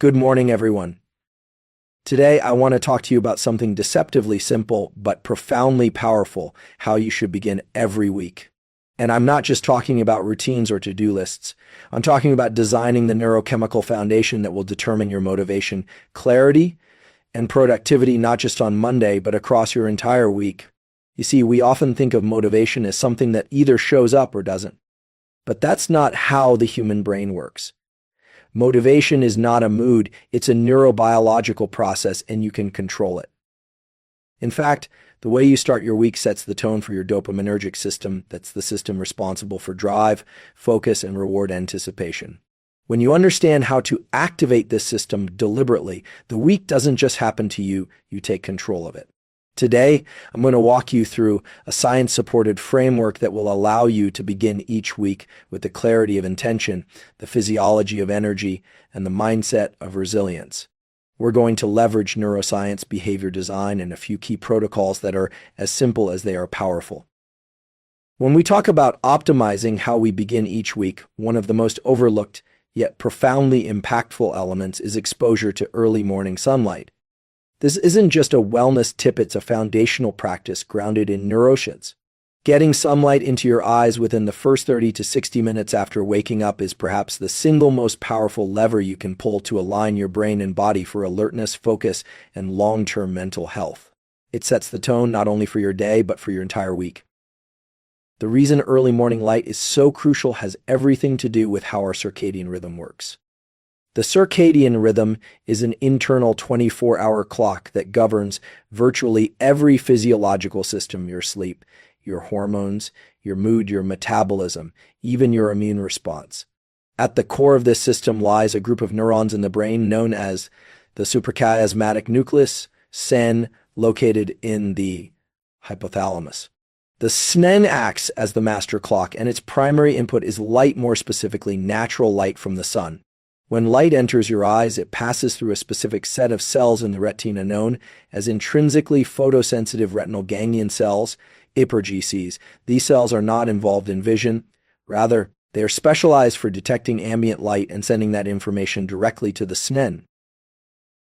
Good morning, everyone. Today, I want to talk to you about something deceptively simple but profoundly powerful, how you should begin every week. And I'm not just talking about routines or to-do lists. I'm talking about designing the neurochemical foundation that will determine your motivation, clarity, and productivity not just on Monday, but across your entire week. You see, we often think of motivation as something that either shows up or doesn't. But that's not how the human brain works. Motivation is not a mood, it's a neurobiological process, and you can control it. In fact, the way you start your week sets the tone for your dopaminergic system. That's the system responsible for drive, focus, and reward anticipation. When you understand how to activate this system deliberately, the week doesn't just happen to you, you take control of it. Today, I'm going to walk you through a science-supported framework that will allow you to begin each week with the clarity of intention, the physiology of energy, and the mindset of resilience. We're going to leverage neuroscience, behavior design, and a few key protocols that are as simple as they are powerful. When we talk about optimizing how we begin each week, one of the most overlooked yet profoundly impactful elements is exposure to early morning sunlight. This isn't just a wellness tip, it's a foundational practice grounded in neuroscience. Getting sunlight into your eyes within the first 30 to 60 minutes after waking up is perhaps the single most powerful lever you can pull to align your brain and body for alertness, focus, and long-term mental health. It sets the tone not only for your day, but for your entire week. The reason early morning light is so crucial has everything to do with how our circadian rhythm works. The circadian rhythm is an internal 24-hour clock that governs virtually every physiological system: your sleep, your hormones, your mood, your metabolism, even your immune response. At the core of this system lies a group of neurons in the brain known as the suprachiasmatic nucleus, SEN, located in the hypothalamus. The SNEN acts as the master clock, and its primary input is light, more specifically natural light from the sun. When light enters your eyes, it passes through a specific set of cells in the retina known as intrinsically photosensitive retinal ganglion cells, IPRGCs. These cells are not involved in vision. Rather, they are specialized for detecting ambient light and sending that information directly to the SNEN.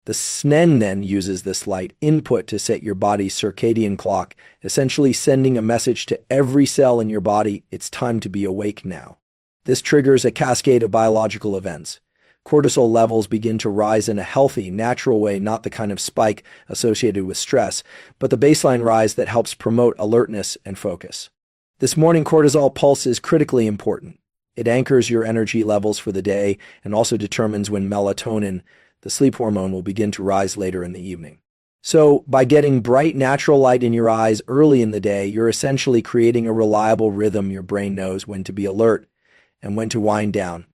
The SNEN then uses this light input to set your body's circadian clock, essentially sending a message to every cell in your body: it's time to be awake now. This triggers a cascade of biological events. Cortisol levels begin to rise in a healthy, natural way, not the kind of spike associated with stress, but the baseline rise that helps promote alertness and focus. This morning cortisol pulse is critically important. It anchors your energy levels for the day and also determines when melatonin, the sleep hormone, will begin to rise later in the evening. So, by getting bright, natural light in your eyes early in the day, you're essentially creating a reliable rhythm. Your brain knows when to be alert and when to wind down.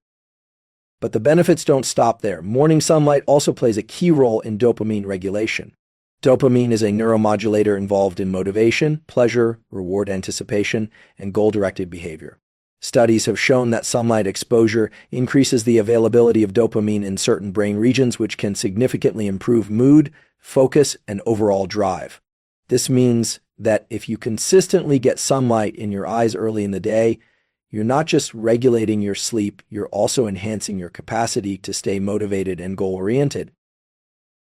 But the benefits don't stop there. Morning sunlight also plays a key role in dopamine regulation. Dopamine is a neuromodulator involved in motivation, pleasure, reward anticipation, and goal-directed behavior. Studies have shown that sunlight exposure increases the availability of dopamine in certain brain regions, which can significantly improve mood, focus, and overall drive. This means that if you consistently get sunlight in your eyes early in the day, you're not just regulating your sleep, you're also enhancing your capacity to stay motivated and goal-oriented.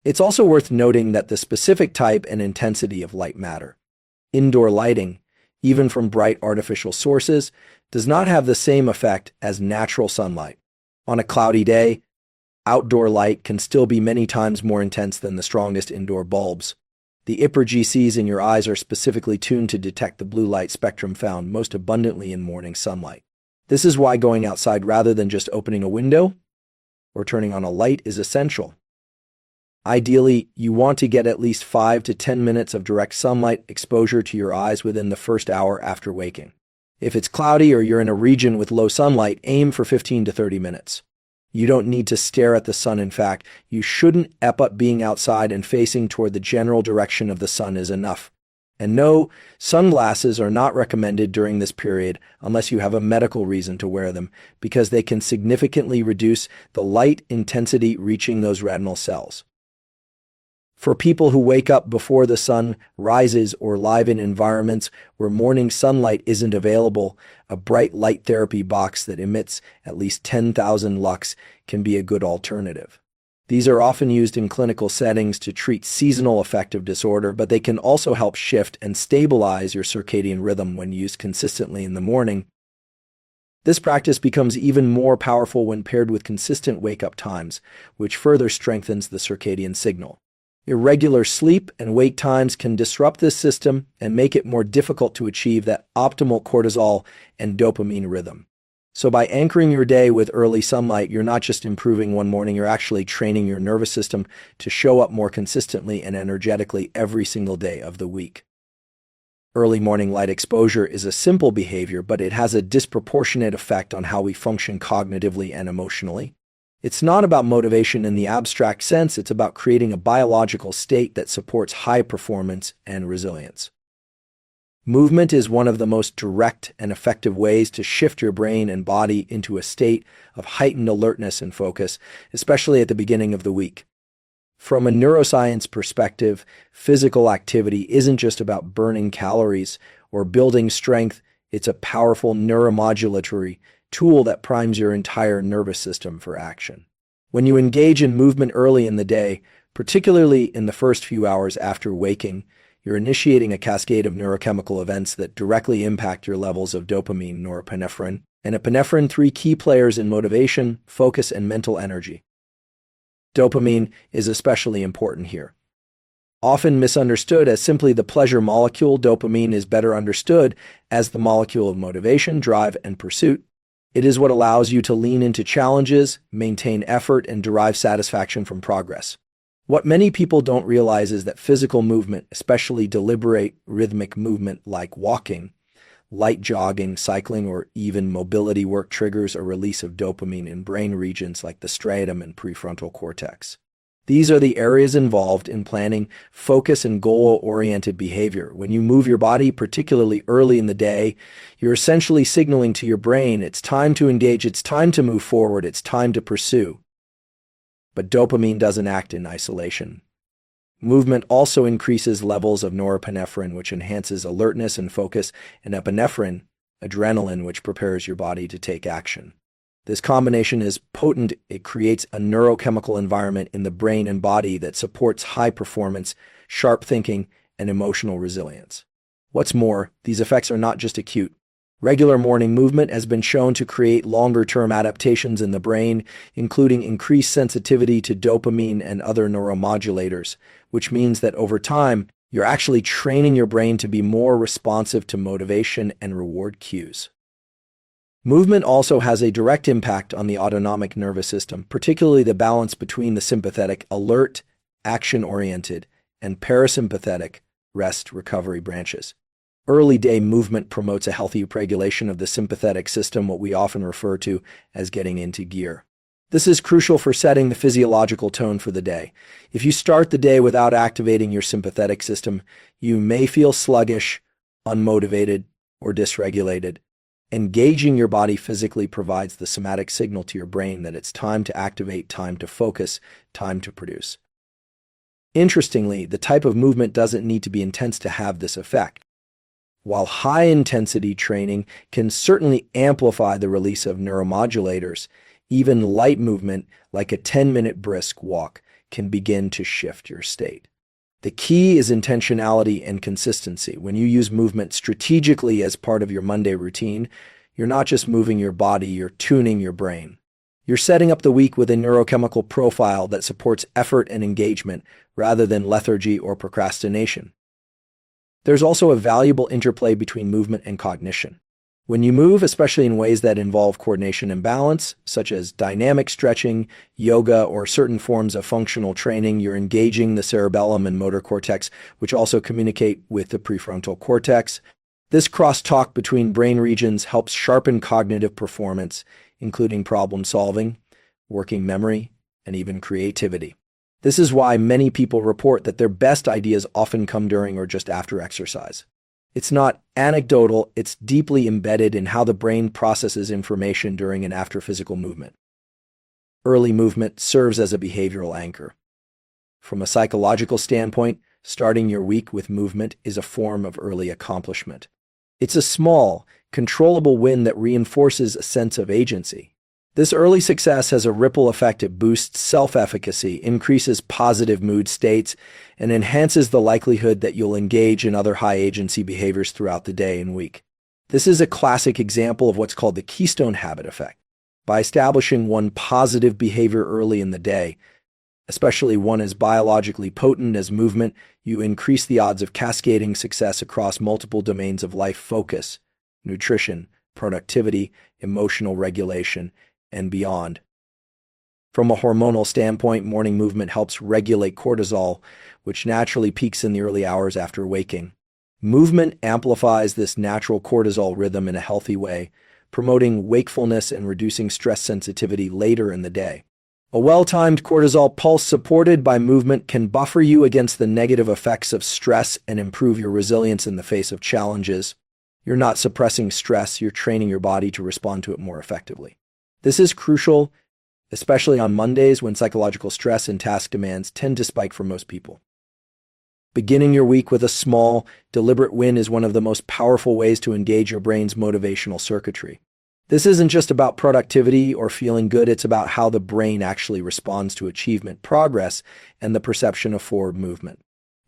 It's also worth noting that the specific type and intensity of light matter. Indoor lighting, even from bright artificial sources, does not have the same effect as natural sunlight. On a cloudy day, outdoor light can still be many times more intense than the strongest indoor bulbs. The IPRGCs in your eyes are specifically tuned to detect the blue light spectrum found most abundantly in morning sunlight. This is why going outside rather than just opening a window or turning on a light is essential. Ideally, you want to get at least 5 to 10 minutes of direct sunlight exposure to your eyes within the first hour after waking. If it's cloudy or you're in a region with low sunlight, aim for 15 to 30 minutes. You don't need to stare at the sun. In fact, you shouldn't ep up. Being outside and facing toward the general direction of the sun is enough. And no, sunglasses are not recommended during this period unless you have a medical reason to wear them, because they can significantly reduce the light intensity reaching those retinal cells. For people who wake up before the sun rises or live in environments where morning sunlight isn't available, a bright light therapy box that emits at least 10,000 lux can be a good alternative. These are often used in clinical settings to treat seasonal affective disorder, but they can also help shift and stabilize your circadian rhythm when used consistently in the morning. This practice becomes even more powerful when paired with consistent wake-up times, which further strengthens the circadian signal. Irregular sleep and wake times can disrupt this system and make it more difficult to achieve that optimal cortisol and dopamine rhythm. So by anchoring your day with early sunlight, you're not just improving one morning, you're actually training your nervous system to show up more consistently and energetically every single day of the week. Early morning light exposure is a simple behavior, but it has a disproportionate effect on how we function cognitively and emotionally. It's not about motivation in the abstract sense, it's about creating a biological state that supports high performance and resilience. Movement is one of the most direct and effective ways to shift your brain and body into a state of heightened alertness and focus, especially at the beginning of the week. From a neuroscience perspective, physical activity isn't just about burning calories or building strength, it's a powerful neuromodulatory tool that primes your entire nervous system for action. When you engage in movement early in the day, particularly in the first few hours after waking, you're initiating a cascade of neurochemical events that directly impact your levels of dopamine, norepinephrine, and epinephrine, three key players in motivation, focus, and mental energy. Dopamine is especially important here. Often misunderstood as simply the pleasure molecule, dopamine is better understood as the molecule of motivation, drive, and pursuit. It is what allows you to lean into challenges, maintain effort, and derive satisfaction from progress. What many people don't realize is that physical movement, especially deliberate, rhythmic movement like walking, light jogging, cycling, or even mobility work triggers a release of dopamine in brain regions like the striatum and prefrontal cortex. These are the areas involved in planning, focus, and goal-oriented behavior. When you move your body, particularly early in the day, you're essentially signaling to your brain it's time to engage, it's time to move forward, it's time to pursue. But dopamine doesn't act in isolation. Movement also increases levels of norepinephrine, which enhances alertness and focus, and epinephrine, adrenaline, which prepares your body to take action. This combination is potent. It creates a neurochemical environment in the brain and body that supports high performance, sharp thinking, and emotional resilience. What's more, these effects are not just acute. Regular morning movement has been shown to create longer-term adaptations in the brain, including increased sensitivity to dopamine and other neuromodulators, which means that over time, you're actually training your brain to be more responsive to motivation and reward cues. Movement also has a direct impact on the autonomic nervous system, particularly the balance between the sympathetic, alert, action-oriented, and parasympathetic, rest, recovery branches. Early day movement promotes a healthy regulation of the sympathetic system, what we often refer to as getting into gear. This is crucial for setting the physiological tone for the day. If you start the day without activating your sympathetic system, you may feel sluggish, unmotivated, or dysregulated. Engaging your body physically provides the somatic signal to your brain that it's time to activate, time to focus, time to produce. Interestingly, the type of movement doesn't need to be intense to have this effect. While high-intensity training can certainly amplify the release of neuromodulators, even light movement, like a 10-minute brisk walk, can begin to shift your state. The key is intentionality and consistency. When you use movement strategically as part of your Monday routine, you're not just moving your body, you're tuning your brain. You're setting up the week with a neurochemical profile that supports effort and engagement rather than lethargy or procrastination. There's also a valuable interplay between movement and cognition. When you move, especially in ways that involve coordination and balance, such as dynamic stretching, yoga, or certain forms of functional training, you're engaging the cerebellum and motor cortex, which also communicate with the prefrontal cortex. This crosstalk between brain regions helps sharpen cognitive performance, including problem solving, working memory, and even creativity. This is why many people report that their best ideas often come during or just after exercise. It's not anecdotal, it's deeply embedded in how the brain processes information during and after physical movement. Early movement serves as a behavioral anchor. From a psychological standpoint, starting your week with movement is a form of early accomplishment. It's a small, controllable win that reinforces a sense of agency. This early success has a ripple effect. It boosts self-efficacy, increases positive mood states, and enhances the likelihood that you'll engage in other high-agency behaviors throughout the day and week. This is a classic example of what's called the keystone habit effect. By establishing one positive behavior early in the day, especially one as biologically potent as movement, you increase the odds of cascading success across multiple domains of life: focus, nutrition, productivity, emotional regulation, and beyond. From a hormonal standpoint, morning movement helps regulate cortisol, which naturally peaks in the early hours after waking. Movement amplifies this natural cortisol rhythm in a healthy way, promoting wakefulness and reducing stress sensitivity later in the day. A well-timed cortisol pulse supported by movement can buffer you against the negative effects of stress and improve your resilience in the face of challenges. You're not suppressing stress, you're training your body to respond to it more effectively. This is crucial, especially on Mondays when psychological stress and task demands tend to spike for most people. Beginning your week with a small, deliberate win is one of the most powerful ways to engage your brain's motivational circuitry. This isn't just about productivity or feeling good, it's about how the brain actually responds to achievement, progress, and the perception of forward movement.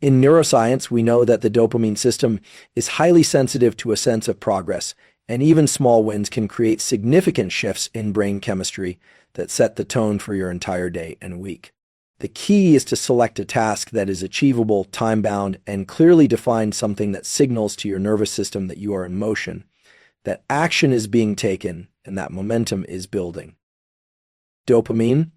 In neuroscience, we know that the dopamine system is highly sensitive to a sense of progress, and even small wins can create significant shifts in brain chemistry that set the tone for your entire day and week. The key is to select a task that is achievable, time-bound, and clearly define something that signals to your nervous system that you are in motion, that action is being taken, and that momentum is building. Dopamine,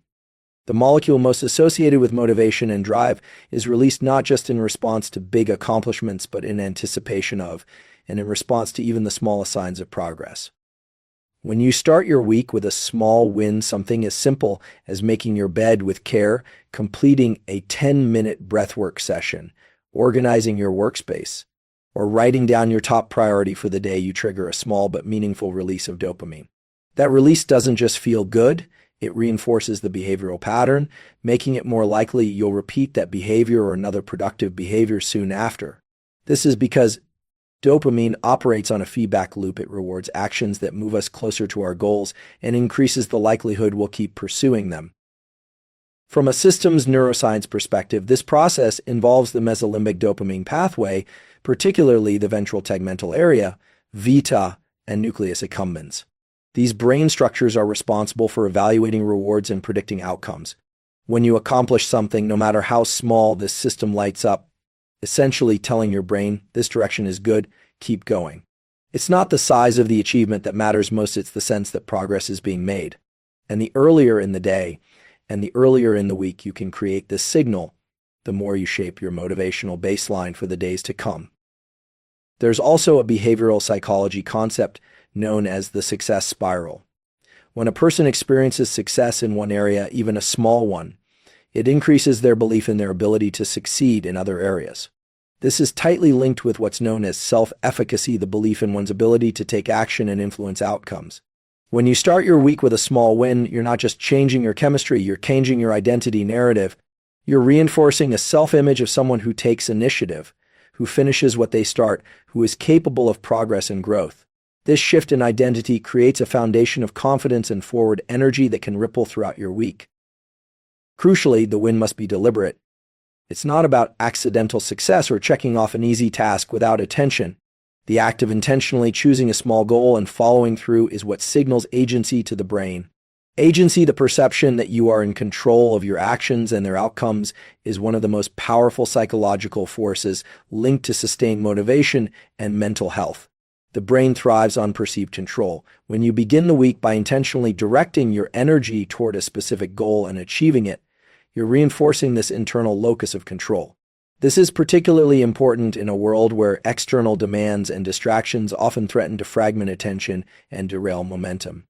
the molecule most associated with motivation and drive, is released not just in response to big accomplishments, but in anticipation of, and in response to even the smallest signs of progress. When you start your week with a small win, something as simple as making your bed with care, completing a 10-minute breathwork session, organizing your workspace, or writing down your top priority for the day, you trigger a small but meaningful release of dopamine. That release doesn't just feel good, it reinforces the behavioral pattern, making it more likely you'll repeat that behavior or another productive behavior soon after. This is because dopamine operates on a feedback loop. It rewards actions that move us closer to our goals and increases the likelihood we'll keep pursuing them. From a systems neuroscience perspective, this process involves the mesolimbic dopamine pathway, particularly the ventral tegmental area, vita, and nucleus accumbens. These brain structures are responsible for evaluating rewards and predicting outcomes. When you accomplish something, no matter how small, this system lights up, essentially telling your brain, this direction is good, keep going. It's not the size of the achievement that matters most, it's the sense that progress is being made. And the earlier in the day and the earlier in the week you can create this signal, the more you shape your motivational baseline for the days to come. There's also a behavioral psychology concept known as the success spiral. When a person experiences success in one area, even a small one, it increases their belief in their ability to succeed in other areas. This is tightly linked with what's known as self-efficacy, the belief in one's ability to take action and influence outcomes. When you start your week with a small win, you're not just changing your chemistry, you're changing your identity narrative. You're reinforcing a self-image of someone who takes initiative, who finishes what they start, who is capable of progress and growth. This shift in identity creates a foundation of confidence and forward energy that can ripple throughout your week. Crucially, the win must be deliberate. It's not about accidental success or checking off an easy task without attention. The act of intentionally choosing a small goal and following through is what signals agency to the brain. Agency, the perception that you are in control of your actions and their outcomes, is one of the most powerful psychological forces linked to sustained motivation and mental health. The brain thrives on perceived control. When you begin the week by intentionally directing your energy toward a specific goal and achieving it, you're reinforcing this internal locus of control. This is particularly important in a world where external demands and distractions often threaten to fragment attention and derail momentum.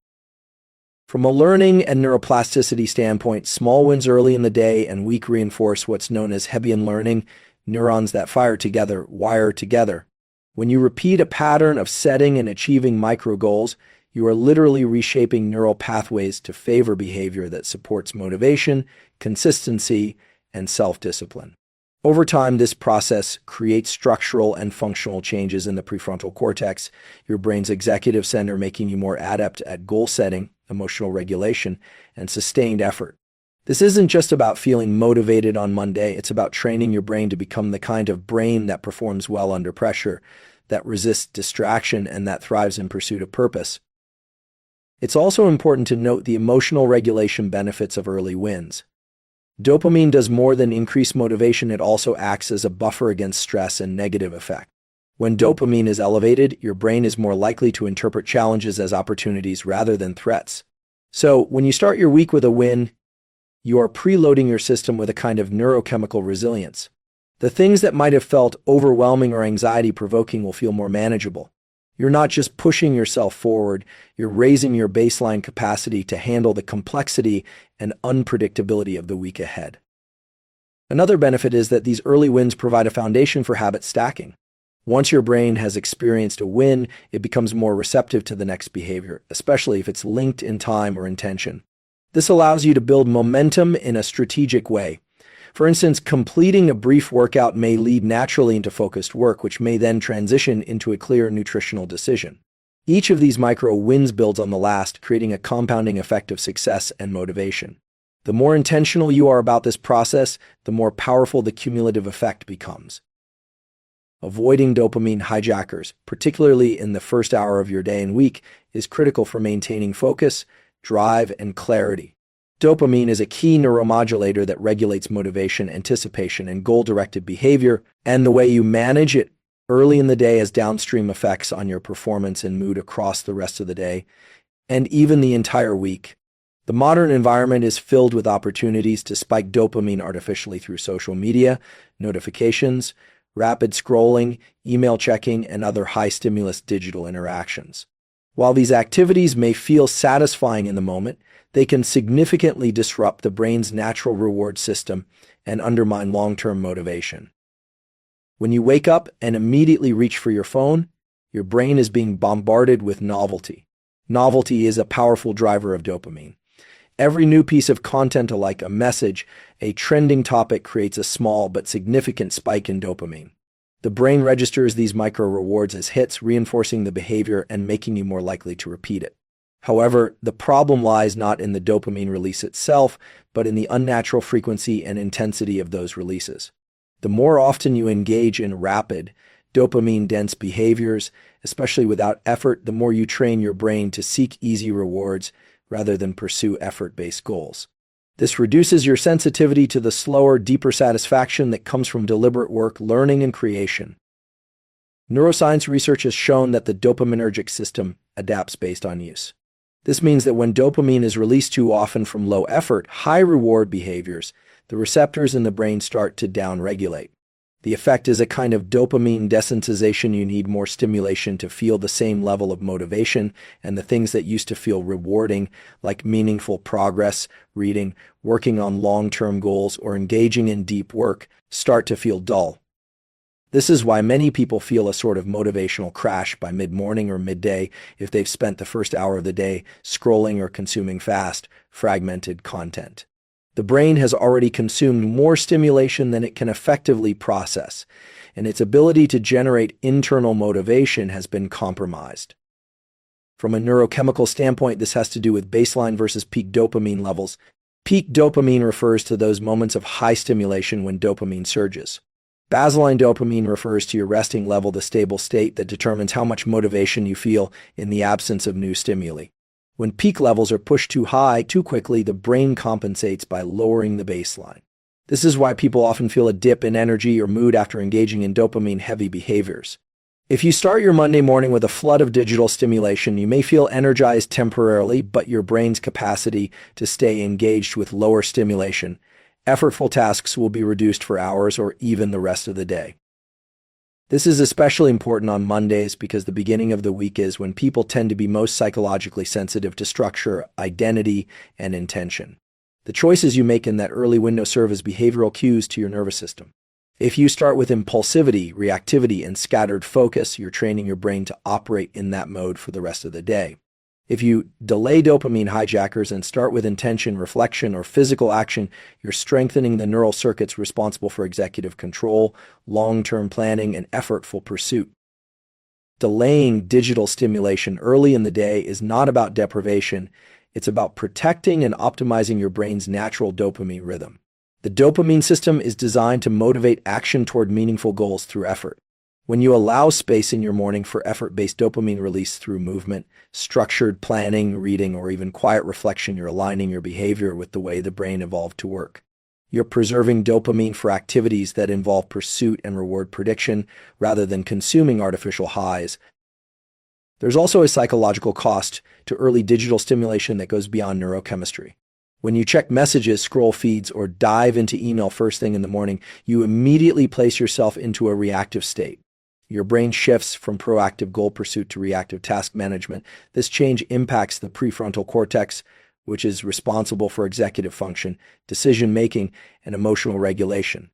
From a learning and neuroplasticity standpoint, small wins early in the day and week reinforce what's known as Hebbian learning. Neurons that fire together wire together. When you repeat a pattern of setting and achieving micro goals, you are literally reshaping neural pathways to favor behavior that supports motivation, consistency, and self-discipline. Over time, this process creates structural and functional changes in the prefrontal cortex, your brain's executive center, making you more adept at goal setting, emotional regulation, and sustained effort. This isn't just about feeling motivated on Monday, it's about training your brain to become the kind of brain that performs well under pressure, that resists distraction, and that thrives in pursuit of purpose. It's also important to note the emotional regulation benefits of early wins. Dopamine does more than increase motivation, it also acts as a buffer against stress and negative effects. When dopamine is elevated, your brain is more likely to interpret challenges as opportunities rather than threats. So, when you start your week with a win, you are preloading your system with a kind of neurochemical resilience. The things that might have felt overwhelming or anxiety-provoking will feel more manageable. You're not just pushing yourself forward, you're raising your baseline capacity to handle the complexity and unpredictability of the week ahead. Another benefit is that these early wins provide a foundation for habit stacking. Once your brain has experienced a win, it becomes more receptive to the next behavior, especially if it's linked in time or intention. This allows you to build momentum in a strategic way. For instance, completing a brief workout may lead naturally into focused work, which may then transition into a clear nutritional decision. Each of these micro wins builds on the last, creating a compounding effect of success and motivation. The more intentional you are about this process, the more powerful the cumulative effect becomes. Avoiding dopamine hijackers, particularly in the first hour of your day and week, is critical for maintaining focus, drive, and clarity. Dopamine is a key neuromodulator that regulates motivation, anticipation, and goal-directed behavior, and the way you manage it early in the day has downstream effects on your performance and mood across the rest of the day, and even the entire week. The modern environment is filled with opportunities to spike dopamine artificially through social media, notifications, rapid scrolling, email checking, and other high-stimulus digital interactions. While these activities may feel satisfying in the moment, they can significantly disrupt the brain's natural reward system and undermine long-term motivation. When you wake up and immediately reach for your phone, your brain is being bombarded with novelty. Novelty is a powerful driver of dopamine. Every new piece of content, like a message, a trending topic, creates a small but significant spike in dopamine. The brain registers these micro-rewards as hits, reinforcing the behavior and making you more likely to repeat it. However, the problem lies not in the dopamine release itself, but in the unnatural frequency and intensity of those releases. The more often you engage in rapid, dopamine-dense behaviors, especially without effort, the more you train your brain to seek easy rewards rather than pursue effort-based goals. This reduces your sensitivity to the slower, deeper satisfaction that comes from deliberate work, learning, and creation. Neuroscience research has shown that the dopaminergic system adapts based on use. This means that when dopamine is released too often from low-effort, high-reward behaviors, the receptors in the brain start to downregulate. The effect is a kind of dopamine desensitization. You need more stimulation to feel the same level of motivation, and the things that used to feel rewarding, like meaningful progress, reading, working on long-term goals, or engaging in deep work, start to feel dull. This is why many people feel a sort of motivational crash by mid-morning or midday if they've spent the first hour of the day scrolling or consuming fast, fragmented content. The brain has already consumed more stimulation than it can effectively process, and its ability to generate internal motivation has been compromised. From a neurochemical standpoint, this has to do with baseline versus peak dopamine levels. Peak dopamine refers to those moments of high stimulation when dopamine surges. Baseline dopamine refers to your resting level, the stable state that determines how much motivation you feel in the absence of new stimuli. When peak levels are pushed too high too quickly, the brain compensates by lowering the baseline. This is why people often feel a dip in energy or mood after engaging in dopamine-heavy behaviors. If you start your Monday morning with a flood of digital stimulation, you may feel energized temporarily, but your brain's capacity to stay engaged with lower stimulation, effortful tasks will be reduced for hours or even the rest of the day. This is especially important on Mondays because the beginning of the week is when people tend to be most psychologically sensitive to structure, identity, and intention. The choices you make in that early window serve as behavioral cues to your nervous system. If you start with impulsivity, reactivity, and scattered focus, you're training your brain to operate in that mode for the rest of the day. If you delay dopamine hijackers and start with intention, reflection, or physical action, you're strengthening the neural circuits responsible for executive control, long-term planning, and effortful pursuit. Delaying digital stimulation early in the day is not about deprivation, It's about protecting and optimizing your brain's natural dopamine rhythm. The dopamine system is designed to motivate action toward meaningful goals through effort. When you allow space in your morning for effort-based dopamine release through movement, structured planning, reading, or even quiet reflection, you're aligning your behavior with the way the brain evolved to work. You're preserving dopamine for activities that involve pursuit and reward prediction rather than consuming artificial highs. There's also a psychological cost to early digital stimulation that goes beyond neurochemistry. When you check messages, scroll feeds, or dive into email first thing in the morning, you immediately place yourself into a reactive state. Your brain shifts from proactive goal pursuit to reactive task management. This change impacts the prefrontal cortex, which is responsible for executive function, decision-making, and emotional regulation.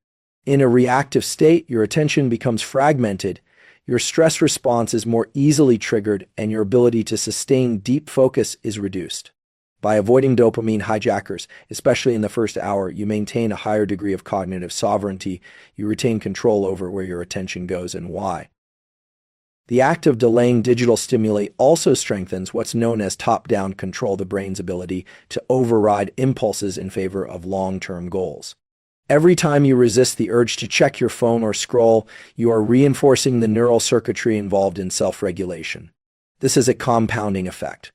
In a reactive state, your attention becomes fragmented, your stress response is more easily triggered, and your ability to sustain deep focus is reduced. By avoiding dopamine hijackers, especially in the first hour, you maintain a higher degree of cognitive sovereignty. You retain control over where your attention goes and why. The act of delaying digital stimuli also strengthens what's known as top-down control, the brain's ability to override impulses in favor of long-term goals. Every time you resist the urge to check your phone or scroll, you are reinforcing the neural circuitry involved in self-regulation. This is a compounding effect.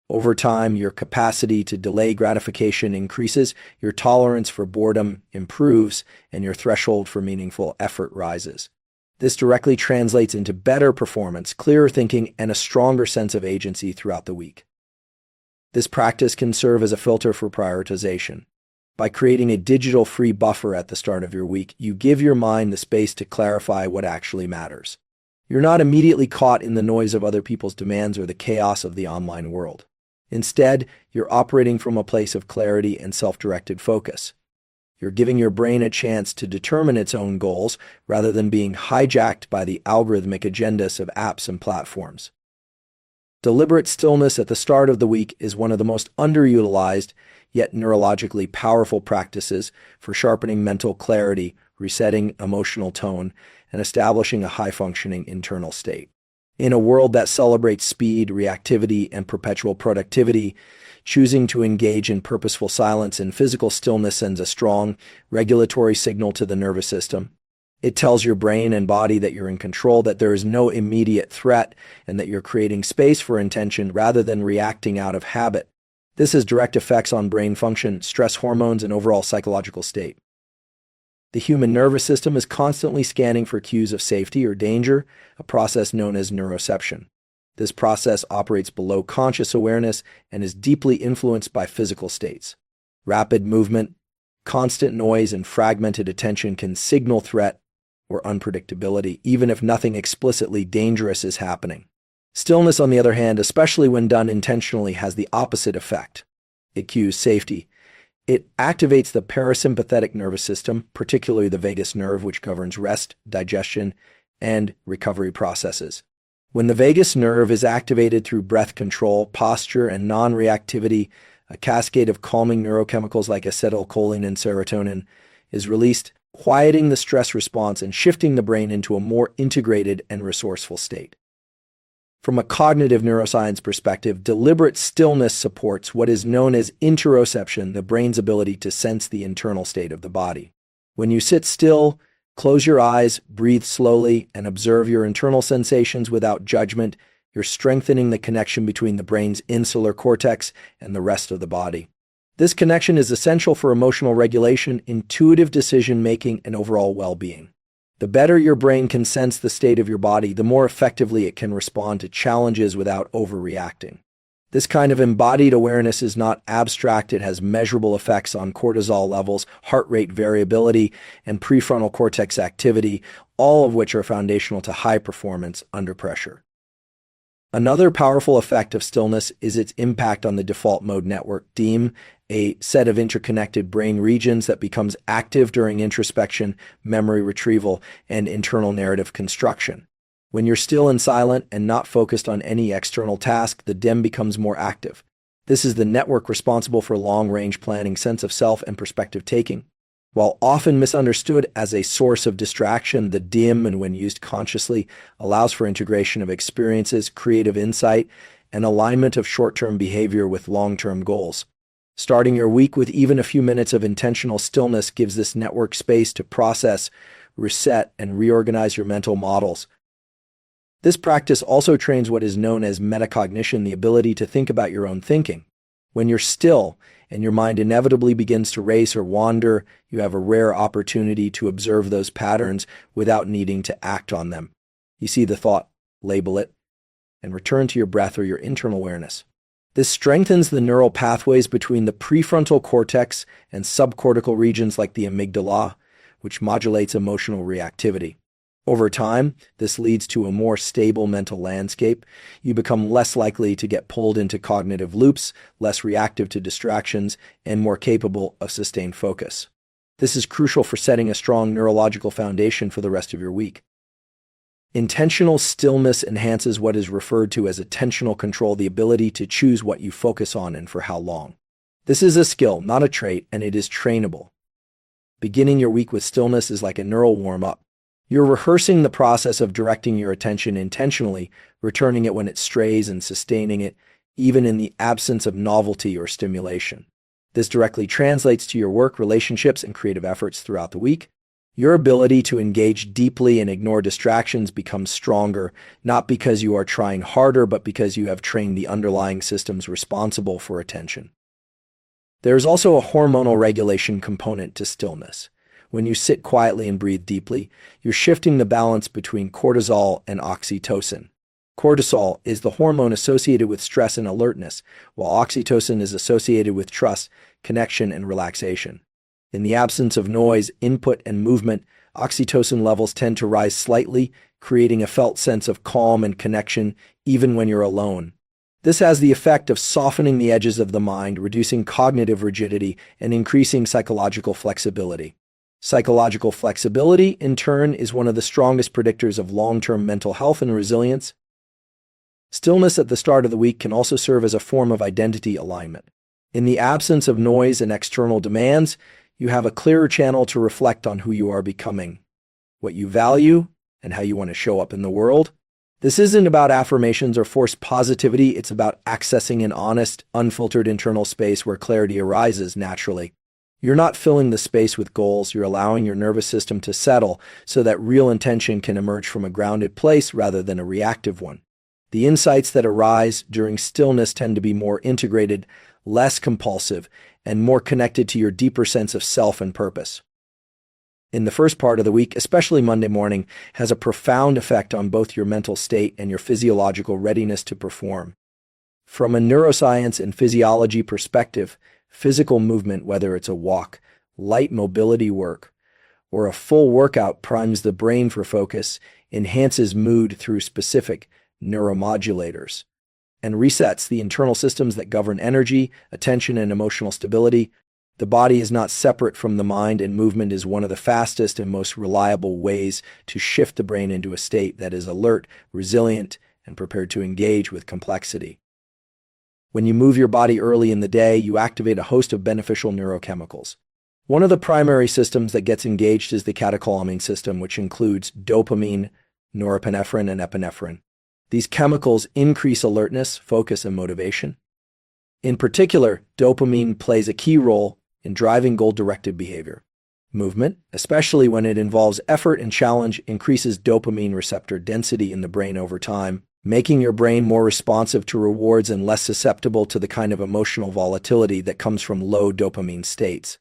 Over time, your capacity to delay gratification increases, your tolerance for boredom improves, and your threshold for meaningful effort rises. This directly translates into better performance, clearer thinking, and a stronger sense of agency throughout the week. This practice can serve as a filter for prioritization. By creating a digital-free buffer at the start of your week, you give your mind the space to clarify what actually matters. You're not immediately caught in the noise of other people's demands or the chaos of the online world. Instead, you're operating from a place of clarity and self-directed focus. You're giving your brain a chance to determine its own goals rather than being hijacked by the algorithmic agendas of apps and platforms. Deliberate stillness at the start of the week is one of the most underutilized, yet neurologically powerful practices for sharpening mental clarity, resetting emotional tone, and establishing a high-functioning internal state. In a world that celebrates speed, reactivity, and perpetual productivity, choosing to engage in purposeful silence and physical stillness sends a strong regulatory signal to the nervous system. It tells your brain and body that you're in control, that there is no immediate threat, and that you're creating space for intention rather than reacting out of habit. This has direct effects on brain function, stress hormones, and overall psychological state. The human nervous system is constantly scanning for cues of safety or danger, a process known as neuroception. This process operates below conscious awareness and is deeply influenced by physical states. Rapid movement, constant noise, and fragmented attention can signal threat or unpredictability, even if nothing explicitly dangerous is happening. Stillness, on the other hand, especially when done intentionally, has the opposite effect. It cues safety. It activates the parasympathetic nervous system, particularly the vagus nerve, which governs rest, digestion, and recovery processes. When the vagus nerve is activated through breath control, posture, and non-reactivity, a cascade of calming neurochemicals like acetylcholine and serotonin is released, quieting the stress response and shifting the brain into a more integrated and resourceful state. From a cognitive neuroscience perspective, deliberate stillness supports what is known as interoception, the brain's ability to sense the internal state of the body. When you sit still, close your eyes, breathe slowly, and observe your internal sensations without judgment, you're strengthening the connection between the brain's insular cortex and the rest of the body. This connection is essential for emotional regulation, intuitive decision-making, and overall well-being. The better your brain can sense the state of your body, the more effectively it can respond to challenges without overreacting. This kind of embodied awareness is not abstract. It has measurable effects on cortisol levels, heart rate variability, and prefrontal cortex activity, all of which are foundational to high performance under pressure. Another powerful effect of stillness is its impact on the default mode network, DEAM, a set of interconnected brain regions that becomes active during introspection, memory retrieval, and internal narrative construction. When you're still and silent and not focused on any external task, the DEAM becomes more active. This is the network responsible for long-range planning, sense of self, and perspective taking. While often misunderstood as a source of distraction, the DEAM, and when used consciously, allows for integration of experiences, creative insight, and alignment of short-term behavior with long-term goals. Starting your week with even a few minutes of intentional stillness gives this network space to process, reset, and reorganize your mental models. This practice also trains what is known as metacognition, the ability to think about your own thinking. When you're still and your mind inevitably begins to race or wander, you have a rare opportunity to observe those patterns without needing to act on them. You see the thought, label it, and return to your breath or your internal awareness. This strengthens the neural pathways between the prefrontal cortex and subcortical regions like the amygdala, which modulates emotional reactivity. Over time, this leads to a more stable mental landscape. You become less likely to get pulled into cognitive loops, less reactive to distractions, and more capable of sustained focus. This is crucial for setting a strong neurological foundation for the rest of your week. Intentional stillness enhances what is referred to as attentional control, the ability to choose what you focus on and for how long. This is a skill, not a trait, and it is trainable. Beginning your week with stillness is like a neural warm-up. You're rehearsing the process of directing your attention intentionally, returning it when it strays and sustaining it, even in the absence of novelty or stimulation. This directly translates to your work, relationships, and creative efforts throughout the week. Your ability to engage deeply and ignore distractions becomes stronger, not because you are trying harder, but because you have trained the underlying systems responsible for attention. There is also a hormonal regulation component to stillness. When you sit quietly and breathe deeply, you're shifting the balance between cortisol and oxytocin. Cortisol is the hormone associated with stress and alertness, while oxytocin is associated with trust, connection, and relaxation. In the absence of noise, input, and movement, oxytocin levels tend to rise slightly, creating a felt sense of calm and connection even when you're alone. This has the effect of softening the edges of the mind, reducing cognitive rigidity, and increasing psychological flexibility. Psychological flexibility, in turn, is one of the strongest predictors of long-term mental health and resilience. Stillness at the start of the week can also serve as a form of identity alignment. In the absence of noise and external demands, you have a clearer channel to reflect on who you are becoming, what you value, and how you want to show up in the world. This isn't about affirmations or forced positivity, it's about accessing an honest, unfiltered internal space where clarity arises naturally. You're not filling the space with goals, you're allowing your nervous system to settle so that real intention can emerge from a grounded place rather than a reactive one. The insights that arise during stillness tend to be more integrated, less compulsive, and more connected to your deeper sense of self and purpose. In the first part of the week, especially Monday morning, has a profound effect on both your mental state and your physiological readiness to perform. From a neuroscience and physiology perspective, physical movement, whether it's a walk, light mobility work, or a full workout, primes the brain for focus, enhances mood through specific neuromodulators, and resets the internal systems that govern energy, attention, and emotional stability. The body is not separate from the mind, and movement is one of the fastest and most reliable ways to shift the brain into a state that is alert, resilient, and prepared to engage with complexity. When you move your body early in the day, you activate a host of beneficial neurochemicals. One of the primary systems that gets engaged is the catecholamine system, which includes dopamine, norepinephrine, and epinephrine. These chemicals increase alertness, focus, and motivation. In particular, dopamine plays a key role in driving goal-directed behavior. Movement, especially when it involves effort and challenge, increases dopamine receptor density in the brain over time, making your brain more responsive to rewards and less susceptible to the kind of emotional volatility that comes from low dopamine states.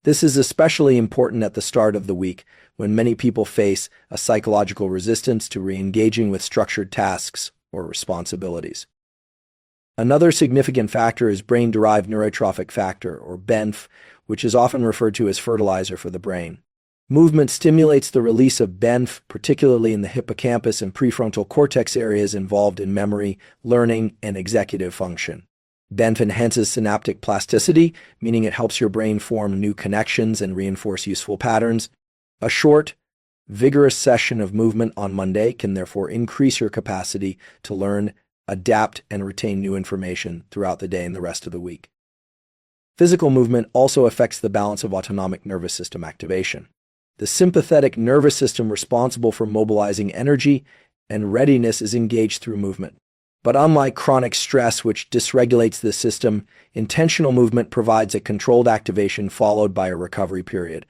This is especially important at the start of the week, when many people face a psychological resistance to re-engaging with structured tasks or responsibilities. Another significant factor is brain-derived neurotrophic factor, or BENF, which is often referred to as fertilizer for the brain. Movement stimulates the release of BENF, particularly in the hippocampus and prefrontal cortex areas involved in memory, learning, and executive function. BENF enhances synaptic plasticity, meaning it helps your brain form new connections and reinforce useful patterns. A short, vigorous session of movement on Monday can therefore increase your capacity to learn, adapt, and retain new information throughout the day and the rest of the week. Physical movement also affects the balance of autonomic nervous system activation. The sympathetic nervous system responsible for mobilizing energy and readiness is engaged through movement. But unlike chronic stress, which dysregulates the system, intentional movement provides a controlled activation followed by a recovery period.